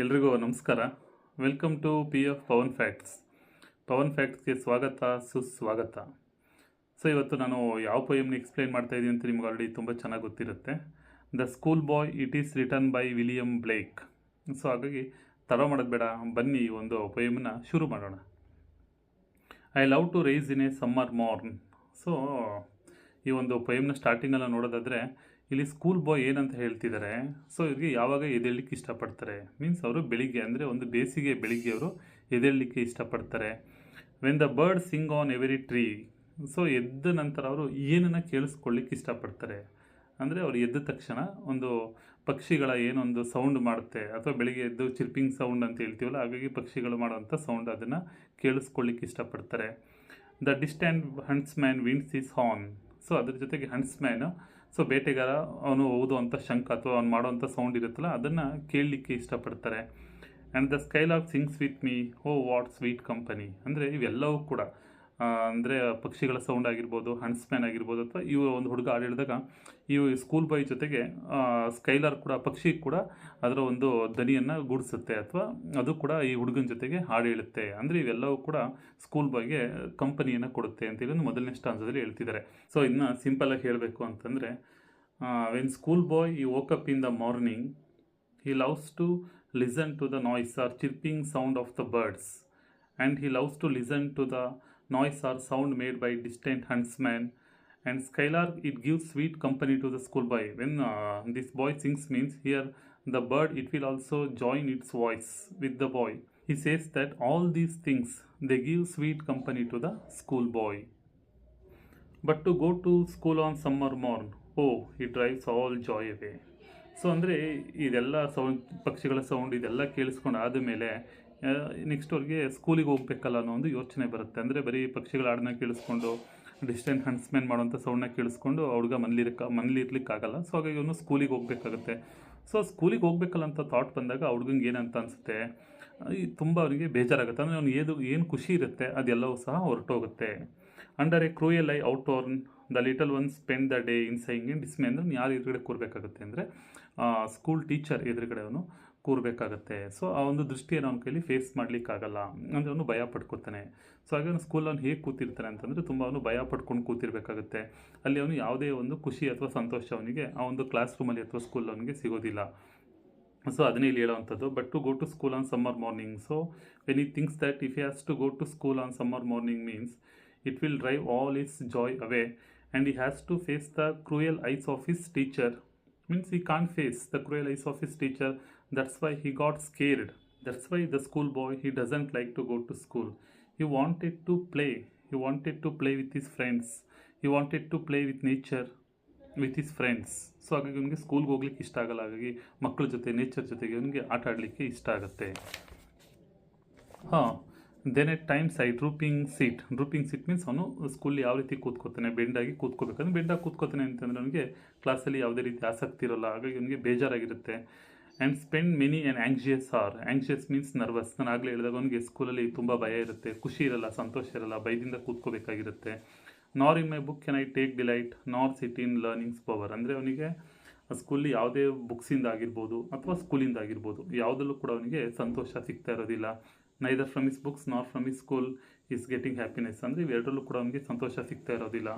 ಎಲ್ರಿಗೂ ನಮಸ್ಕಾರ. Welcome to P F Pavan facts. Pavan ಫ್ಯಾಕ್ಟ್ಸ್ಗೆ ಸ್ವಾಗತ, ಸುಸ್ವಾಗತ. ಸೊ ಇವತ್ತು ನಾನು ಯಾವ ಪೊಯಮ್ನ ಎಕ್ಸ್ಪ್ಲೈನ್ ಮಾಡ್ತಾ ಇದ್ದೀನಿ ಅಂತ ನಿಮ್ಗೆ ಆಲ್ರೆಡಿ ತುಂಬ ಚೆನ್ನಾಗಿ ಗೊತ್ತಿರುತ್ತೆ. The school bye, it is return by William ಬ್ಲೇಕ್. So ಹಾಗಾಗಿ ತಡ ಮಾಡೋದು ಬೇಡ, ಬನ್ನಿ ಈ ಒಂದು ಪೊಯಮ್ನ ಶುರು ಮಾಡೋಣ. I love to rise in a summer morn. So ಈ ಒಂದು ಪೊಯಮ್ನ ಸ್ಟಾರ್ಟಿಂಗಲ್ಲಿ ನೋಡೋದಾದರೆ ಇಲ್ಲಿ ಸ್ಕೂಲ್ ಬಾಯ್ ಏನಂತ ಹೇಳ್ತಿದ್ದಾರೆ. ಸೊ ಇವ್ರಿಗೆ ಯಾವಾಗ ಎದ್ದೇಳಲಿಕ್ಕೆ ಇಷ್ಟಪಡ್ತಾರೆ, ಮೀನ್ಸ್ ಅವರು ಬೆಳಿಗ್ಗೆ ಅಂದರೆ ಒಂದು ಬೇಸಿಗೆ ಬೆಳಿಗ್ಗೆ ಅವರು ಎದ್ದೇಳಲಿಕ್ಕೆ ಇಷ್ಟಪಡ್ತಾರೆ. When the bird Singh on every tree. So ಎದ್ದ ನಂತರ ಅವರು ಏನನ್ನು ಕೇಳಿಸ್ಕೊಳ್ಳಿಕ್ಕೆ ಇಷ್ಟಪಡ್ತಾರೆ ಅಂದರೆ ಅವ್ರು ಎದ್ದ ತಕ್ಷಣ ಒಂದು ಪಕ್ಷಿಗಳ ಏನೊಂದು ಸೌಂಡ್ ಮಾಡುತ್ತೆ, ಅಥವಾ ಬೆಳಿಗ್ಗೆ ಎದ್ದು ಚಿರ್ಪಿಂಗ್ ಸೌಂಡ್ ಅಂತ ಹೇಳ್ತೀವಲ್ಲ, ಹಾಗಾಗಿ ಪಕ್ಷಿಗಳು ಮಾಡುವಂಥ ಸೌಂಡ್ ಅದನ್ನು ಕೇಳಿಸ್ಕೊಳ್ಳಿಕ್ಕೆ ಇಷ್ಟಪಡ್ತಾರೆ. The distant huntsman winds his horn. So ಅದ್ರ ಜೊತೆಗೆ ಹಂಟ್ಸ್ಮ್ಯಾನು, ಸೊ ಬೇಟೆಗಾರ, ಅವನು ಓದುವಂಥ ಶಂಖ ಅಥವಾ ಅವ್ನು ಮಾಡೋವಂಥ ಸೌಂಡ್ ಇರುತ್ತಲ್ಲ ಅದನ್ನು ಕೇಳಲಿಕ್ಕೆ ಇಷ್ಟಪಡ್ತಾರೆ. And the skylark sings with me, O what sweet company. ಅಂದರೆ ಇವೆಲ್ಲವೂ ಕೂಡ ಅಂದರೆ ಪಕ್ಷಿಗಳ ಸೌಂಡ್ ಆಗಿರ್ಬೋದು, ಹಂಟ್ಸ್ಮ್ಯಾನ್ ಆಗಿರ್ಬೋದು, ಅಥವಾ ಇವು ಒಂದು ಹುಡುಗ ಹಾಡು ಹೇಳಿದಾಗ ಇವು ಸ್ಕೂಲ್ ಬಾಯ್ ಜೊತೆಗೆ ಸ್ಕೈಲಾರ್ ಕೂಡ, ಪಕ್ಷಿ ಕೂಡ ಅದರ ಒಂದು ಧ್ವನಿಯನ್ನು ಗೂಡಿಸುತ್ತೆ, ಅಥವಾ ಅದು ಕೂಡ ಈ ಹುಡುಗನ ಜೊತೆಗೆ ಹಾಡು ಹೇಳುತ್ತೆ. ಅಂದರೆ ಇವೆಲ್ಲವೂ ಕೂಡ ಸ್ಕೂಲ್ ಬಾಯ್ಗೆ ಕಂಪನಿಯನ್ನು ಕೊಡುತ್ತೆ ಅಂತೇಳಿ ಒಂದು ಮೊದಲನೇ ಸ್ಟಾನ್ಸದಲ್ಲಿ ಹೇಳ್ತಿದ್ದಾರೆ. ಸೊ ಇನ್ನು ಸಿಂಪಲಾಗಿ ಹೇಳಬೇಕು ಅಂತಂದರೆ, ವೆನ್ ಸ್ಕೂಲ್ ಬಾಯ್ ಈ woke up in the morning, he loves to listen to the noise or chirping sound of the birds, and he loves to listen to the noise or sound made by distant huntsman. And skylark, it gives sweet company to the schoolboy. When this boy sings means here the bird, it will also join its voice with the boy. He says that all these things, they give sweet company to the schoolboy. But to go to school on summer morn, oh, it drives all joy away. So ಅಂದರೆ ಇದೆಲ್ಲ sound, ಪಕ್ಷಿಗಳ sound ಇದೆಲ್ಲ ಕೇಳಿಸ್ಕೊಂಡು ಆದಮೇಲೆ next ಅವ್ರಿಗೆ ಸ್ಕೂಲಿಗೆ ಹೋಗ್ಬೇಕಲ್ಲ ಅನ್ನೋ ಒಂದು ಯೋಚನೆ ಬರುತ್ತೆ. ಅಂದರೆ ಬರೀ ಪಕ್ಷಿಗಳ ಹಾಡನ್ನ ಕೇಳಿಸ್ಕೊಂಡು ಡಿಸ್ಟೆಂಟ್ ಹಂಟ್ಸ್ಮ್ಯಾನ್ ಮಾಡೋಂಥ ಸೌಂಡನ್ನ ಕೇಳಿಸ್ಕೊಂಡು ಹುಡುಗ ಮನೇಲಿ ಇರ್ಲಿಕ್ಕಾಗಲ್ಲ. ಸೊ ಹಾಗಾಗಿ ಅವನು ಸ್ಕೂಲಿಗೆ ಹೋಗ್ಬೇಕಾಗುತ್ತೆ. ಸೊ ಸ್ಕೂಲಿಗೆ ಹೋಗ್ಬೇಕಲ್ಲ ಅಂತ ಥಾಟ್ ಬಂದಾಗ ಆ ಹುಡುಗಂಗೆ ಏನಂತ ಅನಿಸುತ್ತೆ, ತುಂಬ ಅವನಿಗೆ ಬೇಜಾರಾಗುತ್ತೆ. ಅಂದರೆ ಅವ್ನು ಏನು ಖುಷಿ ಇರುತ್ತೆ ಅದೆಲ್ಲವೂ ಸಹ ಹೊರಟೋಗುತ್ತೆ. Under a cruel eye outworn, the little one spend the day in sighing in dismay. ಅಂದರೆ ಯಾರು ಎದುರುಗಡೆ ಕೂರಬೇಕಾಗುತ್ತೆ ಅಂದರೆ ಸ್ಕೂಲ್ ಟೀಚರ್ ಎದುರುಗಡೆ ಅವನು ಕೂರಬೇಕಾಗತ್ತೆ. ಸೊ ಆ ಒಂದು ದೃಷ್ಟಿಯನ್ನು ಅವನ ಕೈಲಿ ಫೇಸ್ ಮಾಡಲಿಕ್ಕಾಗಲ್ಲ, ಅಂದರೆ ಅವನು ಭಯ ಪಡ್ಕೊತಾನೆ. ಸೊ ಹಾಗೆ ಅವನು ಸ್ಕೂಲ್ ಅವನು ಹೇಗೆ ಕೂತಿರ್ತಾನೆ ಅಂತಂದರೆ ತುಂಬ ಅವನು ಭಯ ಪಡ್ಕೊಂಡು ಕೂತಿರ್ಬೇಕಾಗುತ್ತೆ. ಅಲ್ಲಿ ಅವನು ಯಾವುದೇ ಒಂದು ಖುಷಿ ಅಥವಾ ಸಂತೋಷ ಅವನಿಗೆ ಆ ಒಂದು ಕ್ಲಾಸ್ ರೂಮಲ್ಲಿ ಅಥವಾ ಸ್ಕೂಲ್ ಅವನಿಗೆ ಸಿಗೋದಿಲ್ಲ. ಸೊ ಅದನ್ನೇ ಇಲ್ಲಿ ಹೇಳೋವಂಥದ್ದು. But to go to school on summer morning. So when he thinks that if he has to go to school on summer morning means it will drive all his joy away, and he has to face the cruel eyes of his teacher. Means he can't face the cruel eyes of his teacher. That's why he got scared. That's why the school boy, he doesn't like to go to school. He wanted to play. He wanted to play with his friends. He wanted to play with nature, with his friends. So ಹಾಗಾಗಿ ಅವನಿಗೆ ಸ್ಕೂಲ್ಗೆ ಹೋಗ್ಲಿಕ್ಕೆ ಇಷ್ಟ ಆಗಲ್ಲ. ಹಾಗಾಗಿ ಮಕ್ಕಳ ಜೊತೆ, nature ಜೊತೆಗೆ ಅವನಿಗೆ ಆಟ ಆಡಲಿಕ್ಕೆ ಇಷ್ಟ ಆಗುತ್ತೆ. Then at times I drooping seat. Drooping seat means ಅವನು ಸ್ಕೂಲ್ ಯಾವ ರೀತಿ ಕೂತ್ಕೋತಾನೆ, ಬೆಂಡಾಗಿ ಕೂತ್ಕೋಬೇಕಂದ್ರೆ ಬೆಂಡಾಗಿ ಕೂತ್ಕೋತಾನೆ ಅಂತಂದರೆ ಅವನಿಗೆ ಕ್ಲಾಸಲ್ಲಿ ಯಾವುದೇ ರೀತಿ ಆಸಕ್ತಿ ಇರೋಲ್ಲ, ಹಾಗಾಗಿ ಅವನಿಗೆ ಬೇಜಾರಾಗಿರುತ್ತೆ. And spend many an anxious hour. Anxious means nervous. ನಾನು ಆಗಲೇ ಹೇಳಿದಾಗ ಅವನಿಗೆ ಸ್ಕೂಲಲ್ಲಿ ತುಂಬ ಭಯ ಇರುತ್ತೆ, ಖುಷಿ ಇರಲ್ಲ, ಸಂತೋಷ ಇರಲ್ಲ, ಭಯದಿಂದ ಕೂತ್ಕೋಬೇಕಾಗಿರುತ್ತೆ. Nor in my book can I take delight, nor sit in learnings power. ಅಂದರೆ ಅವನಿಗೆ ಸ್ಕೂಲಿ ಯಾವುದೇ ಬುಕ್ಸಿಂದ ಆಗಿರ್ಬೋದು ಅಥವಾ ಸ್ಕೂಲಿಂದ ಆಗಿರ್ಬೋದು ಯಾವುದಲ್ಲೂ ಕೂಡ ಅವನಿಗೆ ಸಂತೋಷ ಸಿಗ್ತಾ ಇರೋದಿಲ್ಲ. ನೈದರ್ ಫ್ರಮ್ ಇಸ್ ಬುಕ್ಸ್ ನಾರ್ from is school is getting happiness. ಅಂದರೆ ಇವೆರಡರಲ್ಲೂ ಕೂಡ ಅವನಿಗೆ ಸಂತೋಷ ಸಿಗ್ತಾ ಇರೋದಿಲ್ಲ.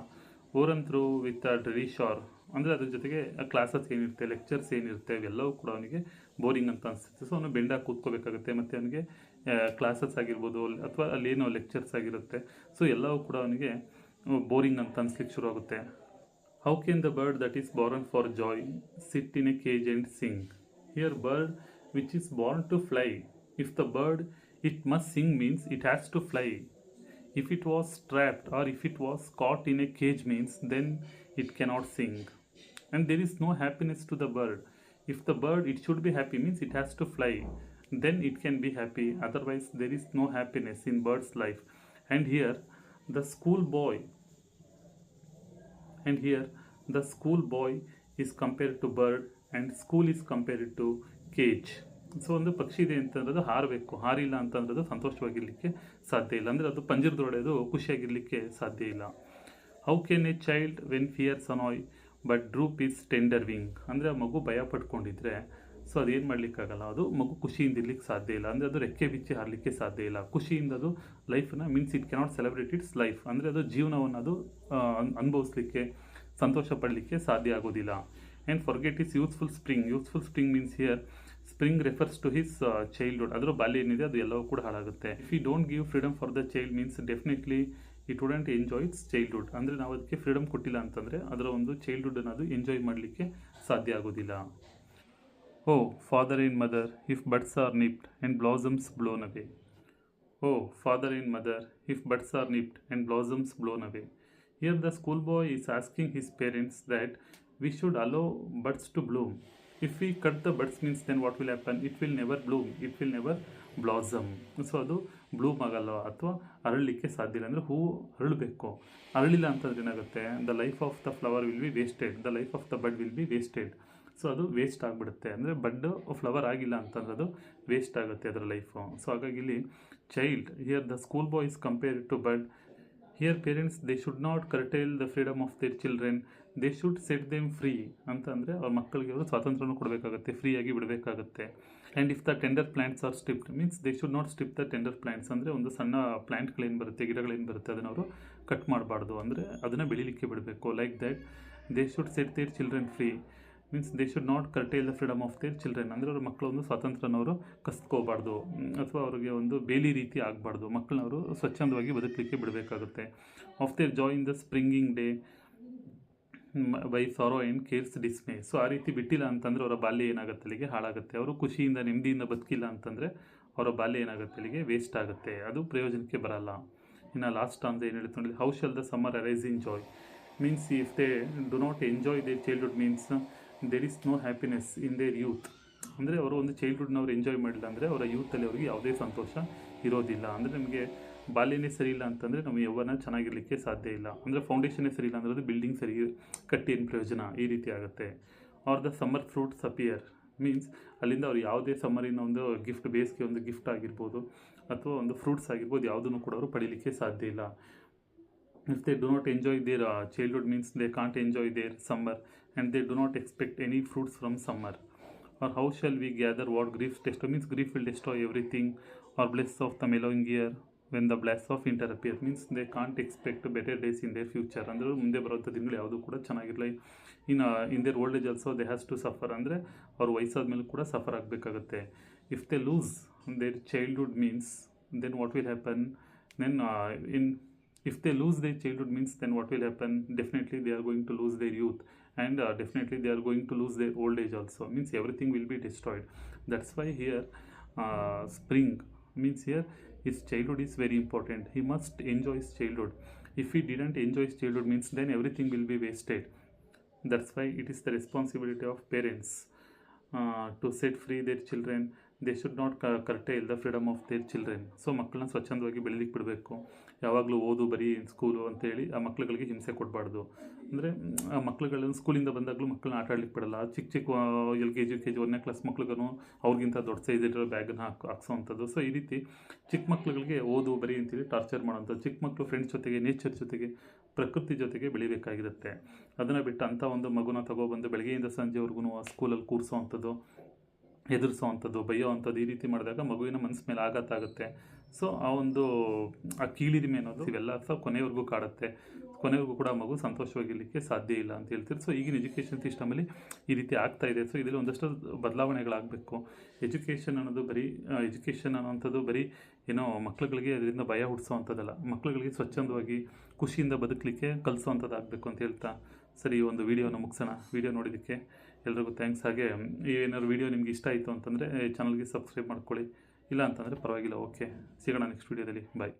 ಓರಂತ್ರು ವಿತ್ ಅ ಡ್ರೆಡಿ ಶಾರ್. ಅಂದರೆ ಅದ್ರ ಜೊತೆಗೆ ಕ್ಲಾಸಸ್ ಏನಿರುತ್ತೆ, ಲೆಕ್ಚರ್ಸ್ ಏನಿರುತ್ತೆ, ಇವೆಲ್ಲವೂ ಕೂಡ ಅವನಿಗೆ ಬೋರಿಂಗ್ ಅಂತ ಅನಿಸುತ್ತೆ. ಸೊ ಅವನು ಬೆಂಡಾಗಿ ಕೂತ್ಕೋಬೇಕಾಗುತ್ತೆ. ಮತ್ತು ಅವನಿಗೆ ಕ್ಲಾಸಸ್ ಆಗಿರ್ಬೋದು ಅಥವಾ ಅಲ್ಲೇನೋ ಲೆಕ್ಚರ್ಸ್ ಆಗಿರುತ್ತೆ, ಸೊ ಎಲ್ಲವೂ ಕೂಡ ಅವನಿಗೆ ಬೋರಿಂಗ್ ಅಂತ ಅನಿಸ್ಲಿಕ್ಕೆ ಶುರು ಆಗುತ್ತೆ. How can the bird that is born for joy sit in a cage and sing. Here bird which is born to fly. If the bird it must sing means it has to fly. If it was trapped or if it was caught in a cage means then it cannot sing. And there is no happiness to the bird. If the bird, it should be happy means it has to fly. Then it can be happy. Otherwise there is no happiness in bird's life. And here the school boy is compared to bird and school is compared to cage. So ಒಂದು ಪಕ್ಷಿ ಇದೆ ಅಂತಂದ್ರೆ ಹಾರಬೇಕು, ಹಾರಿಲ್ಲ ಅಂತಂದ್ರೆ ಸಂತೋಷವಾಗಿರಲಿಕ್ಕೆ ಸಾಧ್ಯ ಇಲ್ಲ. ಅಂದರೆ ಅದು ಪಂಜರದೊಡೆದು ಖುಷಿಯಾಗಿರಲಿಕ್ಕೆ ಸಾಧ್ಯ ಇಲ್ಲ. How can a child when fears annoy but droop his tender wing. ಅಂದರೆ ಆ ಮಗು ಭಯ ಪಡ್ಕೊಂಡಿದ್ರೆ ಸೊ ಅದೇನು ಮಾಡಲಿಕ್ಕಾಗಲ್ಲ, ಅದು ಮಗು ಖುಷಿಯಿಂದ ಇರ್ಲಿಕ್ಕೆ ಸಾಧ್ಯ ಇಲ್ಲ, ಅಂದರೆ ಅದು ರೆಕ್ಕೆ ಬಿಚ್ಚಿ ಹಾರಲಿಕ್ಕೆ ಸಾಧ್ಯ ಇಲ್ಲ. ಖುಷಿಯಿಂದ ಅದು ಲೈಫನ್ನ means it cannot celebrate its life, ಅಂದರೆ ಅದು ಜೀವನವನ್ನು ಅದು ಅನುಭವಿಸ್ಲಿಕ್ಕೆ, ಸಂತೋಷ ಪಡಲಿಕ್ಕೆ ಸಾಧ್ಯ ಆಗೋದಿಲ್ಲ. And forget his youthful spring. Youthful spring means here spring refers to his childhood. ಅದರ ಬಾಲ್ಯ ಏನಿದೆ ಅದು ಎಲ್ಲವೂ ಕೂಡ ಹಾಳಾಗುತ್ತೆ. If you don't give freedom for the child means definitely it wouldn't enjoy its childhood. ಅಂದರೆ ನಾವು ಅದಕ್ಕೆ ಫ್ರೀಡಮ್ ಕೊಟ್ಟಿಲ್ಲ ಅಂತಂದರೆ ಅದರ ಒಂದು ಚೈಲ್ಡ್ಹುಡ್ಡನ್ನು ಅದು ಎಂಜಾಯ್ ಮಾಡಲಿಕ್ಕೆ ಸಾಧ್ಯ ಆಗೋದಿಲ್ಲ. O father and mother, if buds are nipped and blossoms blown away. O father and mother, if buds are nipped and blossoms blown away. Here the schoolboy is asking his parents that we should allow buds to bloom. If we cut the buds means then what will happen? It will never bloom, it will never blossom. So ಅದು Bloom ಆಗಲ್ಲ ಅಥವಾ ಅರಳಲಿಕ್ಕೆ ಸಾಧ್ಯ ಇಲ್ಲ. ಅಂದರೆ ಹೂವು ಅರಳಬೇಕು, ಅರಳಿಲ್ಲ ಅಂತಂದ್ರೆ ಏನಾಗುತ್ತೆ, the life of the flower will be wasted, the life of the bud will be wasted. So ಅದು ವೇಸ್ಟ್ ಆಗಿಬಿಡುತ್ತೆ. ಅಂದರೆ ಬಡ್ ಫ್ಲವರ್ ಆಗಿಲ್ಲ ಅಂತಂದ್ರೆ ಅದು ವೇಸ್ಟ್ ಆಗುತ್ತೆ ಅದರ ಲೈಫು. ಸೊ ಹಾಗಾಗಿ ಇಲ್ಲಿ child, here the school boy is compared to bud. Here parents they should not curtail the freedom of their children, they should set them free. ಅಂತಂದರೆ ಅವ್ರ ಮಕ್ಕಳಿಗೆ ಅವರು ಸ್ವಾತಂತ್ರ್ಯನೂ ಕೊಡಬೇಕಾಗುತ್ತೆ, ಫ್ರೀಯಾಗಿ ಬಿಡಬೇಕಾಗುತ್ತೆ. And if the tender plants are stripped means they should not strip the tender plants. ಅಂದರೆ ಒಂದು ಸಣ್ಣ ಪ್ಲಾಂಟ್ಗಳೇನು ಬರುತ್ತೆ, ಗಿಡಗಳೇನು ಬರುತ್ತೆ, ಅದನ್ನು ಅವರು ಕಟ್ ಮಾಡಬಾರ್ದು, ಅಂದರೆ ಅದನ್ನು ಬೆಳಿಲಿಕ್ಕೆ ಬಿಡಬೇಕು. Like that they should set their children free means they should not curtail the freedom of their children. ಅಂದರೆ ಅವ್ರ ಮಕ್ಕಳ ಒಂದು ಸ್ವಾತಂತ್ರ್ಯನವರು ಕಸ್ಕೋಬಾರ್ದು ಅಥವಾ ಅವರಿಗೆ ಒಂದು ಬೇಲಿ ರೀತಿ ಆಗಬಾರ್ದು. ಮಕ್ಕಳನ್ನ ಅವರು ಸ್ವಚ್ಛಂದವಾಗಿ ಬದುಕಲಿಕ್ಕೆ ಬಿಡಬೇಕಾಗುತ್ತೆ. Of their joy in the springing day by sorrow and care's dismay. So ಆ ರೀತಿ ಬಿಟ್ಟಿಲ್ಲ ಅಂತಂದರೆ ಅವರ ಬಾಲ್ಯ ಏನಾಗುತ್ತೆ, ಅಲ್ಲಿಗೆ ಹಾಳಾಗುತ್ತೆ. ಅವರು ಖುಷಿಯಿಂದ ನೆಮ್ಮದಿಯಿಂದ ಬದುಕಿಲ್ಲ ಅಂತಂದರೆ ಅವರ ಬಾಲ್ಯ ಏನಾಗುತ್ತೆ, ಅಲ್ಲಿಗೆ ವೇಸ್ಟ್ ಆಗುತ್ತೆ, ಅದು ಪ್ರಯೋಜನಕ್ಕೆ ಬರಲ್ಲ. ಇನ್ನು ಲಾಸ್ಟ್ ಅಂತ ಏನು ಹೇಳ್ತಾರೆ, how shall the summer arise in joy means if they do not enjoy their childhood means there is no happiness in their youth. ಅಂದರೆ ಅವರು ಒಂದು ಚೈಲ್ಡ್ಹುಡ್ನವ್ರು ಎಂಜಾಯ್ ಮಾಡಿಲ್ಲ ಅಂದರೆ ಅವರ ಯೂತಲ್ಲಿ ಅವರಿಗೆ ಯಾವುದೇ ಸಂತೋಷ ಇರೋದಿಲ್ಲ. ಅಂದರೆ ನಮಗೆ ಬಾಲ್ಯನೇ ಸರಿ ಇಲ್ಲ ಅಂತಂದರೆ ನಮ್ಮ ಯೌವನ ಚೆನ್ನಾಗಿರಲಿಕ್ಕೆ ಸಾಧ್ಯ ಇಲ್ಲ. ಅಂದರೆ ಫೌಂಡೇಶನ್ನೇ ಸರಿ ಇಲ್ಲ ಅಂದರೆ ಅದು ಬಿಲ್ಡಿಂಗ್ ಸರಿ ಕಟ್ಟಿ ಏನು ಪ್ರಯೋಜನ, ಈ ರೀತಿ ಆಗುತ್ತೆ. Are the summer fruits appear means ಅಲ್ಲಿಂದ ಅವ್ರು ಯಾವುದೇ ಸಮ್ಮರಿನ ಒಂದು ಗಿಫ್ಟ್, ಬೇಸಿಗೆ ಒಂದು ಗಿಫ್ಟ್ ಆಗಿರ್ಬೋದು ಅಥವಾ ಒಂದು ಫ್ರೂಟ್ಸ್ ಆಗಿರ್ಬೋದು, ಯಾವುದನ್ನು ಕೂಡ ಅವರು ಪಡೀಲಿಕ್ಕೆ ಸಾಧ್ಯ ಇಲ್ಲ. If they do not enjoy their childhood means they can't enjoy their summer and they do not expect any fruits from summer. Or how shall we gather what grief destroy means grief will destroy everything, or bliss of the mellowing year when the blast of winter appear means they can't expect better days in their future. ಅಂದರೆ ಮುಂದೆ ಬರುವಂಥ ದಿನಗಳು ಯಾವುದೂ ಕೂಡ ಚೆನ್ನಾಗಿರಲ್ಲ. In their old age also they has to suffer, ಅಂದರೆ ಅವ್ರು ವಯಸ್ಸಾದ ಮೇಲೆ ಕೂಡ ಸಫರ್ ಆಗಬೇಕಾಗುತ್ತೆ. If they lose their childhood means then what will happen then if they lose their childhood means then what will happen, definitely they are going to lose their youth and definitely they are going to lose their old age also, means everything will be destroyed. That's why here spring means here his childhood is very important. He must enjoy his childhood. If he didn't enjoy his childhood means then everything will be wasted. That's why it is the responsibility of parents to set free their children. They should not curtail the freedom of their children. So ಮಕ್ಕಳನ್ನ ಸ್ವಚ್ಛಂದವಾಗಿ ಬೆಳಲಿಕ್ಕೆ ಬಿಡಬೇಕು. ಯಾವಾಗಲೂ ಓದು ಬರೀ school ಅಂತೇಳಿ ಆ ಮಕ್ಕಳುಗಳಿಗೆ ಹಿಂಸೆ ಕೊಡಬಾರ್ದು. ಅಂದರೆ ಆ ಮಕ್ಕಳುಗಳನ್ನು ಸ್ಕೂಲಿಂದ ಬಂದಾಗಲೂ ಮಕ್ಕಳನ್ನ ಆಟ ಆಡ್ಲಿಕ್ಕೆ ಬಿಡಲ್ಲ. ಚಿಕ್ಕ LKG UKG 1ನೇ ಕ್ಲಾಸ್ ಮಕ್ಳಿಗೂ ಅವ್ರಿಗಿಂತ ದೊಡ್ಡ ಸೈಜ್ ಇರೋ ಬ್ಯಾಗನ್ನು ಹಾಕ್ಸೋವಂಥದ್ದು. ಸೊ ಈ ರೀತಿ ಚಿಕ್ಕ ಮಕ್ಕಳುಗಳಿಗೆ ಓದು ಬರೀ ಅಂತೇಳಿ ಟಾರ್ಚರ್ ಮಾಡೋವಂಥದ್ದು. ಚಿಕ್ಕ ಮಕ್ಕಳು ಫ್ರೆಂಡ್ಸ್ ಜೊತೆಗೆ, ನೇಚರ್ ಜೊತೆಗೆ, ಪ್ರಕೃತಿ ಜೊತೆಗೆ ಬೆಳಿಬೇಕಾಗಿರುತ್ತೆ. ಅದನ್ನು ಬಿಟ್ಟು ಅಂಥ ಒಂದು ಮಗುನ ತಗೊಬಂದು ಬೆಳಗ್ಗೆಯಿಂದ ಸಂಜೆವರೆಗೂ ಆ ಸ್ಕೂಲಲ್ಲಿ ಕೂರಿಸೋವಂಥದ್ದು, ಎದುರಿಸೋವಂಥದ್ದು, ಬೈಯೋವಂಥದ್ದು, ಈ ರೀತಿ ಮಾಡಿದಾಗ ಮಗುವಿನ ಮನಸ್ಸು ಮೇಲೆ ಆಘಾತ ಆಗುತ್ತೆ. ಸೊ ಆ ಕೀಳಿರಿಮೆ ಅನ್ನೋದು ಇವೆಲ್ಲ ಸಹ ಕೊನೆಯವರೆಗೂ ಕಾಡುತ್ತೆ. ಕೊನೆಯವರೆಗೂ ಕೂಡ ಮಗು ಸಂತೋಷವಾಗಿರಲಿಕ್ಕೆ ಸಾಧ್ಯ ಇಲ್ಲ ಅಂತ ಹೇಳ್ತೀರಿ. ಸೊ ಈಗಿನ ಎಜುಕೇಷನ್ ಸಿಸ್ಟಮಲ್ಲಿ ಈ ರೀತಿ ಆಗ್ತಾ ಇದೆ. ಸೊ ಇದರಲ್ಲಿ ಒಂದಷ್ಟು ಬದಲಾವಣೆಗಳಾಗಬೇಕು. ಎಜುಕೇಷನ್ ಅನ್ನೋಂಥದ್ದು ಬರೀ ಏನೋ ಮಕ್ಕಳುಗಳಿಗೆ ಅದರಿಂದ ಭಯ ಹುಟ್ಟಿಸೋವಂಥದ್ದಲ್ಲ, ಮಕ್ಕಳುಗಳಿಗೆ ಸ್ವಚ್ಛಂದವಾಗಿ ಖುಷಿಯಿಂದ ಬದುಕಲಿಕ್ಕೆ ಕಲಿಸೋವಂಥದ್ದು ಆಗಬೇಕು ಅಂತ ಹೇಳ್ತಾ ಸರಿ ಈ ಒಂದು ವಿಡಿಯೋನ ಮುಗಿಸೋಣ. ವಿಡಿಯೋ ನೋಡಿದ್ದಕ್ಕೆ ಎಲ್ರಿಗೂ ಥ್ಯಾಂಕ್ಸ್. ಹಾಗೆ ಏನಾದ್ರು ವಿಡಿಯೋ ನಿಮ್ಗೆ ಇಷ್ಟ ಆಯಿತು ಅಂತಂದರೆ ಚಾನಲ್ಗೆ ಸಬ್ಸ್ಕ್ರೈಬ್ ಮಾಡ್ಕೊಳ್ಳಿ, ಇಲ್ಲ ಅಂತಂದರೆ ಪರವಾಗಿಲ್ಲ. ಓಕೆ, ಸಿಗೋಣ ನೆಕ್ಸ್ಟ್ ವಿಡಿಯೋದಲ್ಲಿ. ಬಾಯ್.